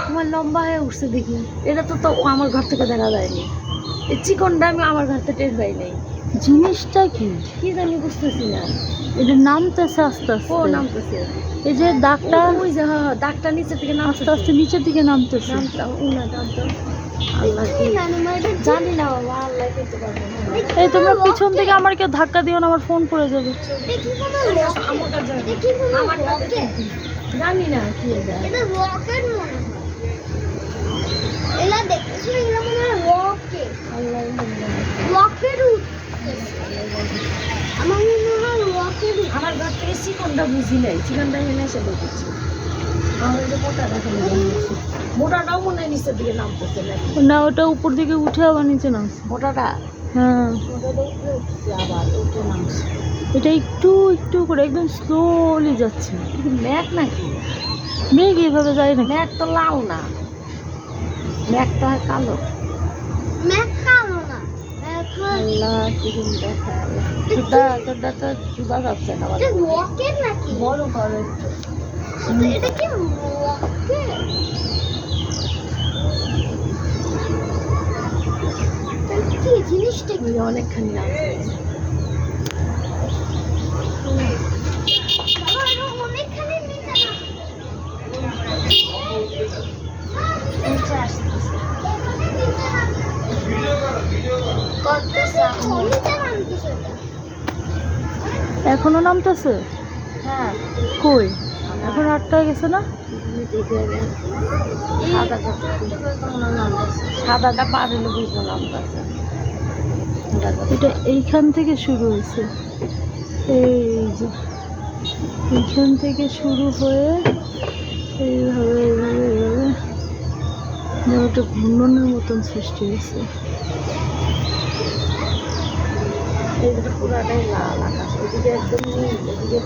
আমার লম্বা হয়ে উঠছে দেখি, এটা তো আমার ঘর থেকে দেখা যায়নি। এই চিকনটা আমি আমার ঘর থেকে টের পাই নাই। জিনিসটা কি কি জানি বুঝতেছি না। এটা নামতেছে আস্তে ও আস্তে। নামতেছে, এই যে দাগটা ওই যে দাগটা নিচের দিকে আস্তে নামতেছে। আস্তে নিচের দিকে নামতেছে। আল্লাহ কি জানি না বাবা, আল্লাহ করতে পারবো না। এই তোমরা পিছন থেকে আমার কেউ ধাক্কা দিও না, আমার ফোন পড়ে যাবে। জানি না কি এটা। এটা রকেট মনে হয়। এলা দেখছো, এগুলো মনে হয় রকেট। আল্লাহ রকেট উঠতেছে। আমার মনে হয় রকেট। আমার ঘর থেকে চিকনটা বুঝি নাই, চিকনটা এনে এসে দেখেছি। আমার যে মোটাটা খেলে মোটাটাও মনে হয় নিচের দিকে নামতেছে নাকি? না, ওটা উপর দিকে উঠে আবার নিচে নামছে। মোটাটা হ্যাঁ, মোটাটা উপরে উঠছে, আবার উঠে নামছে। এটা একটু একটু করে একদম স্লোলি যাচ্ছে। কিন্তু ম্যাক নাকি? মেঘ এইভাবে যায় না। ম্যাক তো লাল না, ম্যাকটা কালো। ম্যাক কালো না। এখন আল্লাহ কি দিন দেখা, তোরটা তো চুবা যাচ্ছে না। এটা রকেট নাকি? বড় করে একটু। এটা কি রকেট? এটা কি জিনিসটা কি? অনেকখানি নামছে। বাবা, এটা অনেকখানি নিচে না। নিচে আসতেছে। করতেছে, নিচে নামতেছে এটা। এখনো নামতেছে? হ্যাঁ, কই, এখন 8টা হয়ে গেছে না? সাদাটা পার হলে বুঝবো নামতেছে। এটা এইখান থেকে শুরু হয়েছে, এই যে এইখান থেকে শুরু হয়ে এইভাবে এইভাবে এইভাবে যেন একটা ঘূর্ণনের মতন সৃষ্টি হয়েছে। এইটা পুরাটাই লাল আকাশ, ওইদিকে একদম নীল, ওইদিকে